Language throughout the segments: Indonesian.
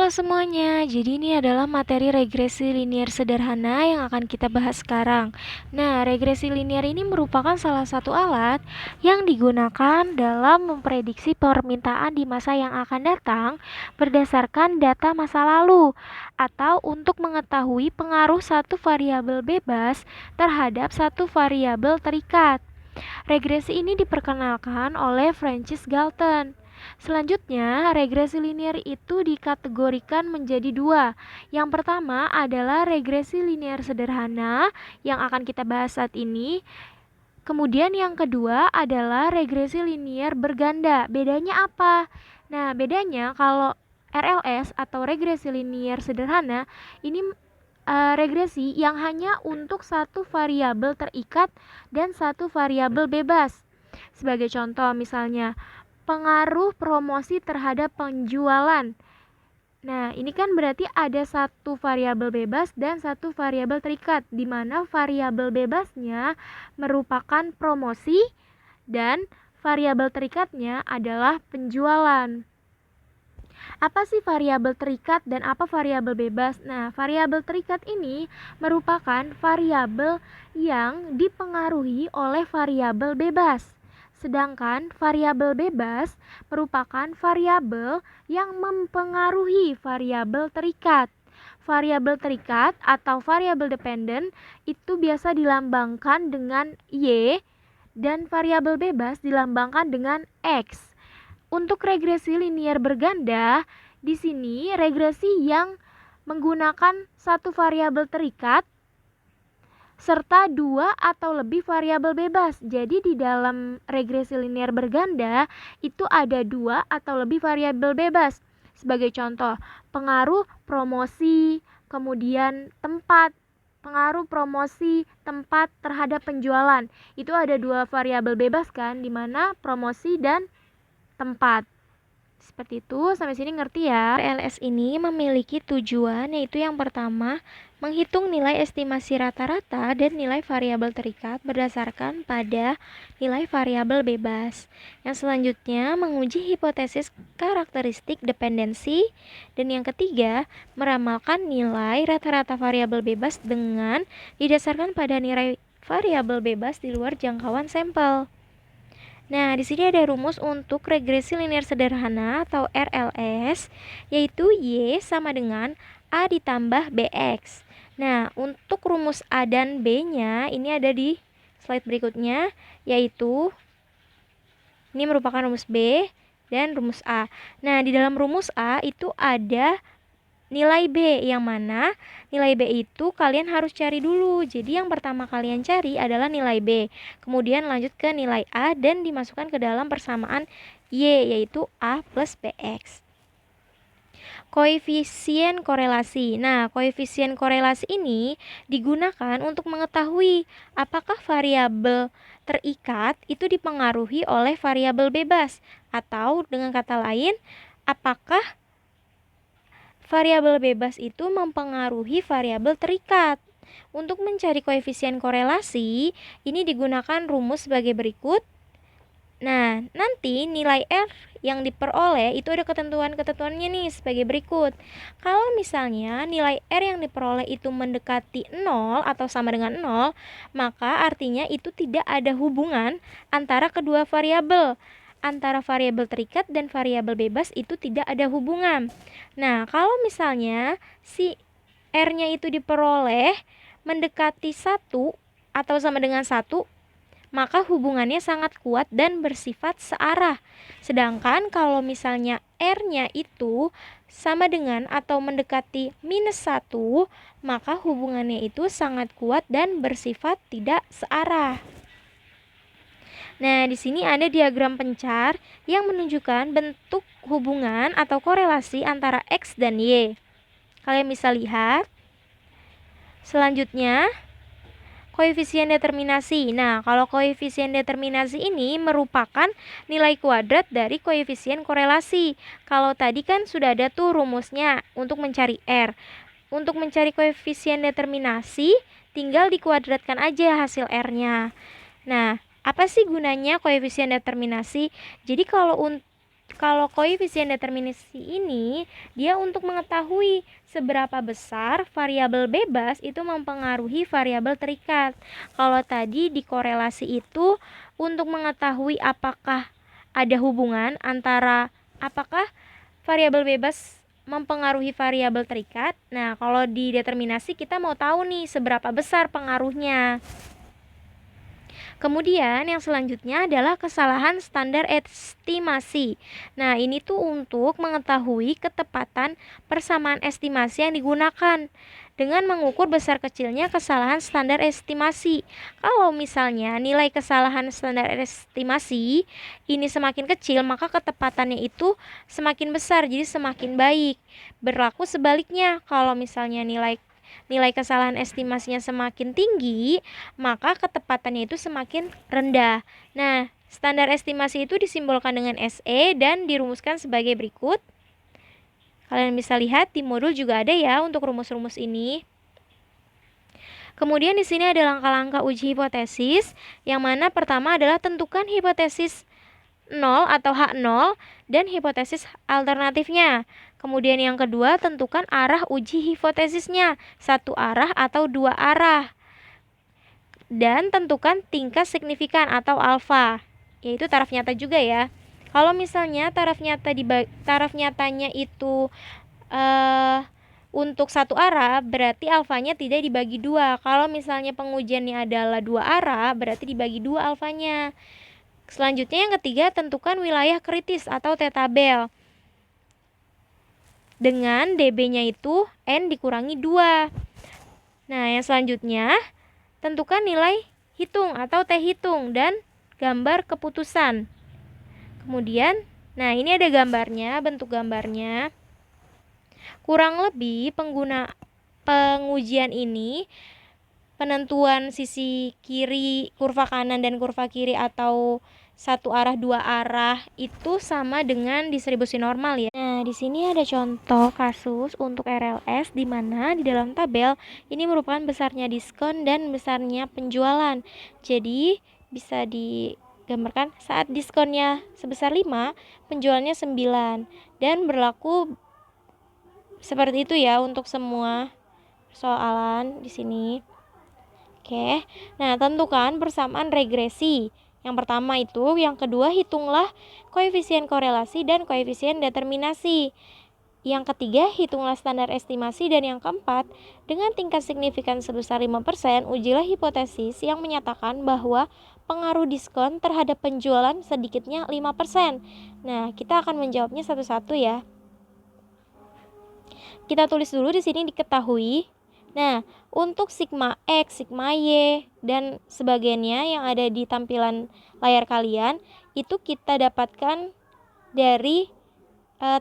Halo semuanya, jadi ini adalah materi regresi linier sederhana yang akan kita bahas sekarang. Nah, regresi linier ini merupakan salah satu alat yang digunakan dalam memprediksi permintaan di masa yang akan datang berdasarkan data masa lalu, atau untuk mengetahui pengaruh satu variabel bebas terhadap satu variabel terikat. Regresi ini diperkenalkan oleh Francis Galton. Selanjutnya, regresi linier itu dikategorikan menjadi dua. Yang pertama adalah regresi linier sederhana yang akan kita bahas saat ini. Kemudian yang kedua adalah regresi linier berganda. Bedanya apa? Nah, bedanya kalau RLS atau regresi linier sederhana ini regresi yang hanya untuk satu variabel terikat dan satu variabel bebas. Sebagai contoh misalnya, pengaruh promosi terhadap penjualan. Nah, ini kan berarti ada satu variabel bebas dan satu variabel terikat, di mana variabel bebasnya merupakan promosi dan variabel terikatnya adalah penjualan. Apa sih variabel terikat dan apa variabel bebas? Nah, variabel terikat ini merupakan variabel yang dipengaruhi oleh variabel bebas. Sedangkan variabel bebas merupakan variabel yang mempengaruhi variabel terikat. Variabel terikat atau variabel dependent itu biasa dilambangkan dengan Y dan variabel bebas dilambangkan dengan X. Untuk regresi linier berganda, di sini regresi yang menggunakan satu variabel terikat serta dua atau lebih variabel bebas. Jadi di dalam regresi linier berganda itu ada dua atau lebih variabel bebas. Sebagai contoh, pengaruh promosi, kemudian tempat, pengaruh promosi tempat terhadap penjualan. Itu ada dua variabel bebas kan, di mana promosi dan tempat. Seperti itu, sampai sini ngerti ya. RLS ini memiliki tujuan, yaitu yang pertama, menghitung nilai estimasi rata-rata dan nilai variabel terikat berdasarkan pada nilai variabel bebas. Yang selanjutnya, menguji hipotesis karakteristik dependensi. Dan yang ketiga, meramalkan nilai rata-rata variabel bebas dengan didasarkan pada nilai variabel bebas di luar jangkauan sampel. Nah, di sini ada rumus untuk regresi linier sederhana atau RLS, yaitu Y sama dengan A ditambah BX. Nah, untuk rumus A dan B-nya ini ada di slide berikutnya, yaitu ini merupakan rumus B dan rumus A. Nah, di dalam rumus A itu ada nilai B, yang mana nilai B itu kalian harus cari dulu. Jadi yang pertama kalian cari adalah nilai B, kemudian lanjut ke nilai A dan dimasukkan ke dalam persamaan Y, yaitu A plus BX. Koefisien korelasi. Nah, koefisien korelasi ini digunakan untuk mengetahui apakah variabel terikat itu dipengaruhi oleh variabel bebas, atau dengan kata lain, apakah variabel bebas itu mempengaruhi variabel terikat. Untuk mencari koefisien korelasi, ini digunakan rumus sebagai berikut. Nah, nanti nilai R yang diperoleh itu ada ketentuan-ketentuannya nih sebagai berikut. Kalau misalnya nilai R yang diperoleh itu mendekati 0 atau sama dengan 0, maka artinya itu tidak ada hubungan antara kedua variabel. Antara variabel terikat dan variabel bebas itu tidak ada hubungan. Nah, kalau misalnya si R-nya itu diperoleh mendekati 1 atau sama dengan 1, maka hubungannya sangat kuat dan bersifat searah. Sedangkan kalau misalnya R-nya itu sama dengan atau mendekati minus 1, maka hubungannya itu sangat kuat dan bersifat tidak searah. Nah, di sini ada diagram pencar yang menunjukkan bentuk hubungan atau korelasi antara X dan Y. Kalian bisa lihat. Selanjutnya, koefisien determinasi. Nah, kalau koefisien determinasi ini merupakan nilai kuadrat dari koefisien korelasi. Kalau tadi kan sudah ada tuh rumusnya untuk mencari R. Untuk mencari koefisien determinasi, tinggal dikuadratkan aja hasil R-nya. Nah, apa sih gunanya koefisien determinasi? Jadi kalau Kalau koefisien determinasi ini, dia untuk mengetahui seberapa besar variabel bebas itu mempengaruhi variabel terikat. Kalau tadi di korelasi itu untuk mengetahui apakah ada hubungan antara apakah variabel bebas mempengaruhi variabel terikat. Nah, kalau di determinasi kita mau tahu nih seberapa besar pengaruhnya. Kemudian yang selanjutnya adalah kesalahan standar estimasi. Nah, ini tuh untuk mengetahui ketepatan persamaan estimasi yang digunakan dengan mengukur besar kecilnya kesalahan standar estimasi. Kalau misalnya nilai kesalahan standar estimasi ini semakin kecil, maka ketepatannya itu semakin besar, jadi semakin baik. Berlaku sebaliknya, kalau misalnya nilai kesalahan estimasinya semakin tinggi, maka ketepatannya itu semakin rendah. Nah, standar estimasi itu disimbolkan dengan SE dan dirumuskan sebagai berikut. Kalian bisa lihat di modul juga ada ya untuk rumus-rumus ini. Kemudian di sini ada langkah-langkah uji hipotesis, yang mana pertama adalah tentukan hipotesis 0 atau H0 dan hipotesis alternatifnya. Kemudian yang kedua, tentukan arah uji hipotesisnya, satu arah atau dua arah. Dan tentukan tingkat signifikan atau alfa, yaitu taraf nyata juga ya. Kalau misalnya taraf nyatanya itu untuk satu arah, berarti alfanya tidak dibagi dua. Kalau misalnya pengujiannya adalah dua arah, berarti dibagi dua alfanya. Selanjutnya yang ketiga, tentukan wilayah kritis atau T-tabel. Dengan dB-nya itu N dikurangi 2. Nah, yang selanjutnya, tentukan nilai hitung atau T hitung dan gambar keputusan. Kemudian, nah ini ada gambarnya, bentuk gambarnya. Kurang lebih pengujian ini, penentuan sisi kiri kurva kanan dan kurva kiri atau satu arah dua arah itu sama dengan distribusi normal ya. Nah, di sini ada contoh kasus untuk RLS di mana di dalam tabel ini merupakan besarnya diskon dan besarnya penjualan. Jadi, bisa digambarkan saat diskonnya sebesar 5, penjualannya 9 dan berlaku seperti itu ya untuk semua persoalan di sini. Oke. Nah, tentukan persamaan regresi. Yang pertama itu, yang kedua hitunglah koefisien korelasi dan koefisien determinasi. Yang ketiga, hitunglah standar estimasi dan yang keempat, dengan tingkat signifikan sebesar 5%, ujilah hipotesis yang menyatakan bahwa pengaruh diskon terhadap penjualan sedikitnya 5%. Nah, kita akan menjawabnya satu-satu ya. Kita tulis dulu di sini diketahui. Nah, untuk sigma X, sigma Y, dan sebagainya yang ada di tampilan layar kalian, itu kita dapatkan dari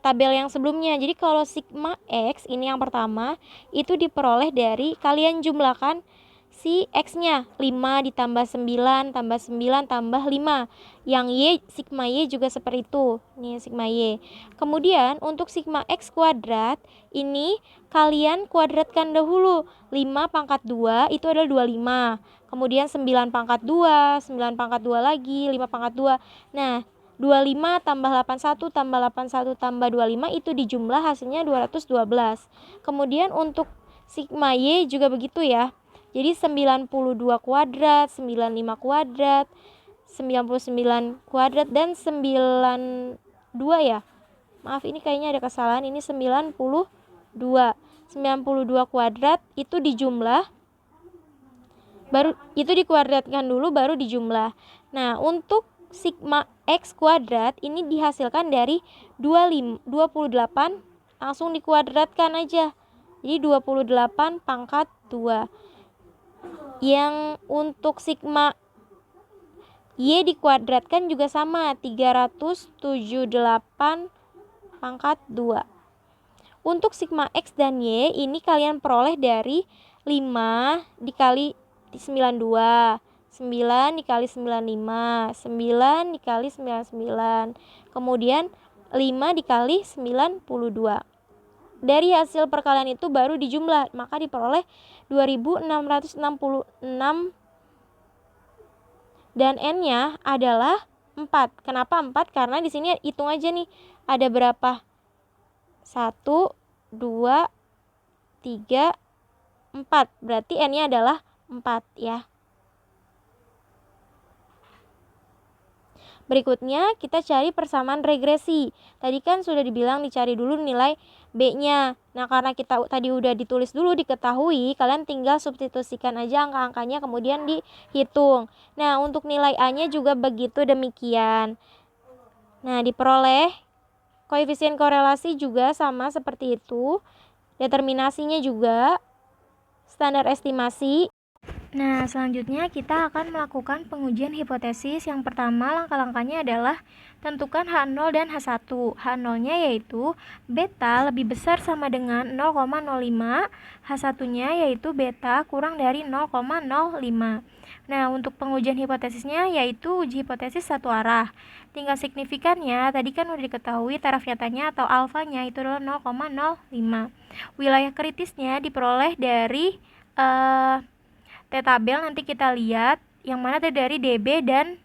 tabel yang sebelumnya. Jadi kalau sigma X, ini yang pertama, itu diperoleh dari kalian jumlahkan si X-nya, 5 ditambah 9, tambah 9, tambah 5. Yang Y, sigma Y juga seperti itu. Ini sigma Y. Kemudian untuk sigma X kuadrat, ini kalian kuadratkan dahulu. 5 pangkat 2 itu adalah 25. Kemudian 9 pangkat 2, 9 pangkat 2 lagi, 5 pangkat 2. Nah, 25 tambah 81 tambah 81 tambah 25 itu dijumlah hasilnya 212. Kemudian untuk sigma Y juga begitu ya. Jadi 92 kuadrat, 95 kuadrat, 99 kuadrat, dan 92 ya. Maaf, ini kayaknya ada kesalahan. Ini 92. 92 kuadrat itu dijumlah, baru itu dikuadratkan dulu baru dijumlah. Nah, untuk sigma X kuadrat ini dihasilkan dari 28 langsung dikuadratkan aja. Jadi 28 pangkat 2. Yang untuk sigma Y dikuadratkan juga sama, 378 pangkat 2. Untuk sigma X dan Y ini kalian peroleh dari 5 dikali 92, 9 dikali 95, 9 dikali 99, kemudian 5 dikali 92. Dari hasil perkalian itu baru dijumlah, maka diperoleh 2666 dan N-nya adalah 4. Kenapa 4? Karena di sini hitung aja nih, ada berapa? 1, 2, 3, 4. Berarti N-nya adalah 4 ya. Berikutnya kita cari persamaan regresi. Tadi kan sudah dibilang dicari dulu nilai B-nya. Nah, karena kita tadi udah ditulis dulu, diketahui, kalian tinggal substitusikan aja angka-angkanya kemudian dihitung. Nah, untuk nilai A-nya juga begitu demikian. Nah, diperoleh koefisien korelasi juga sama seperti itu. Determinasinya juga standar estimasi. Nah, selanjutnya kita akan melakukan pengujian hipotesis. Yang pertama, langkah-langkahnya adalah tentukan H0 dan H1. H0-nya yaitu beta lebih besar sama dengan 0,05, H1-nya yaitu beta kurang dari 0,05. Nah, untuk pengujian hipotesisnya yaitu uji hipotesis satu arah. Tingkat signifikannya tadi kan udah diketahui, taraf nyatanya atau alfanya itu adalah 0,05. Wilayah kritisnya diperoleh dari T-tabel, nanti kita lihat yang mana dari dB dan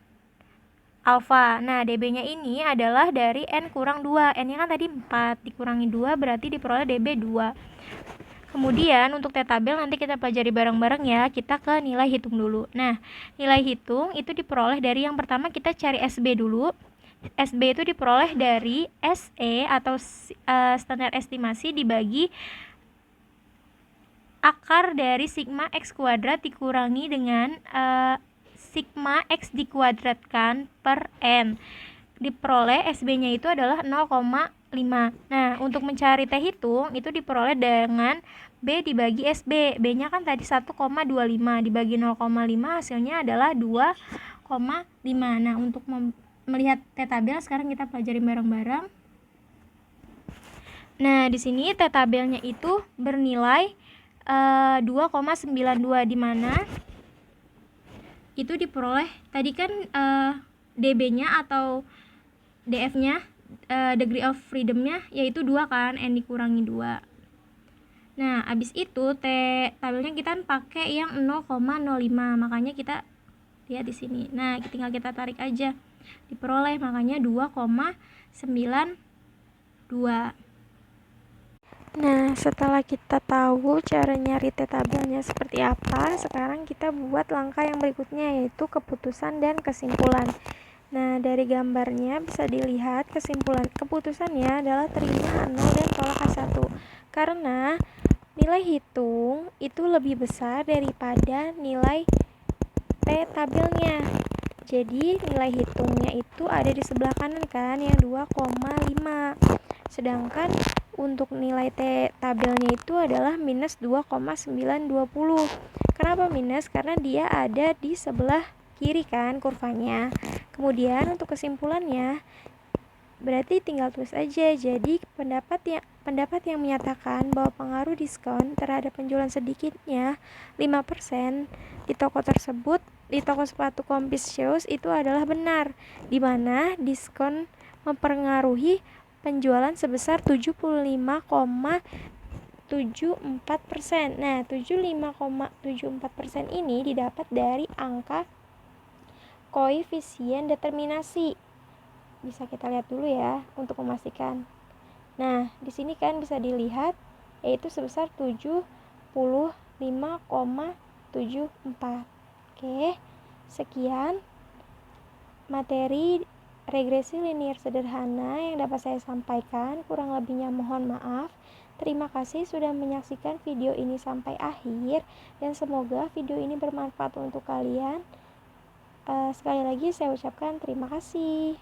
alfa. Nah, dB-nya ini adalah dari N kurang 2. N-nya kan tadi 4, dikurangi 2 berarti diperoleh dB 2. Kemudian untuk T-tabel nanti kita pelajari bareng-bareng ya. Kita ke nilai hitung dulu. Nah, nilai hitung itu diperoleh dari yang pertama kita cari SB dulu. SB itu diperoleh dari SE atau standar estimasi dibagi akar dari sigma X kuadrat dikurangi dengan sigma X dikuadratkan per N. Diperoleh SB-nya itu adalah 0,5. Nah, untuk mencari T hitung itu diperoleh dengan B dibagi SB. B-nya kan tadi 1,25 dibagi 0,5 hasilnya adalah 2,5. Nah, untuk melihat T-tabel sekarang kita pelajari bareng-bareng. Nah, di sini T-tabelnya itu bernilai 2,92 di mana itu diperoleh tadi kan dB-nya atau dF-nya degree of freedom-nya yaitu 2 kan, N dikurangi 2. Nah, habis itu tabelnya kita pakai yang 0,05, makanya kita lihat di sini. Nah, tinggal kita tarik aja. Diperoleh makanya 2,92. Nah, setelah kita tahu cara nyari T-tabelnya seperti apa, sekarang kita buat langkah yang berikutnya yaitu keputusan dan kesimpulan. Nah, dari gambarnya bisa dilihat keputusannya adalah terima H0 dan tolak H1. Karena nilai hitung itu lebih besar daripada nilai T-tabelnya. Jadi, nilai hitungnya itu ada di sebelah kanan kan, yang 2,5. Sedangkan untuk nilai T-tabelnya itu adalah minus 2,920. Kenapa minus? Karena dia ada di sebelah kiri kan kurvanya. Kemudian untuk kesimpulannya berarti tinggal tulis aja. Jadi pendapat yang menyatakan bahwa pengaruh diskon terhadap penjualan sedikitnya 5% di toko tersebut, di toko sepatu Confucius itu adalah benar, di mana diskon mempengaruhi penjualan sebesar 75,74%. Nah, 75,74% ini didapat dari angka koefisien determinasi. Bisa kita lihat dulu ya untuk memastikan. Nah, di sini kan bisa dilihat yaitu sebesar 75,74. Oke, sekian materi regresi linier sederhana yang dapat saya sampaikan. Kurang lebihnya mohon maaf. Terima kasih sudah menyaksikan video ini sampai akhir dan semoga video ini bermanfaat untuk kalian. Sekali lagi saya ucapkan terima kasih.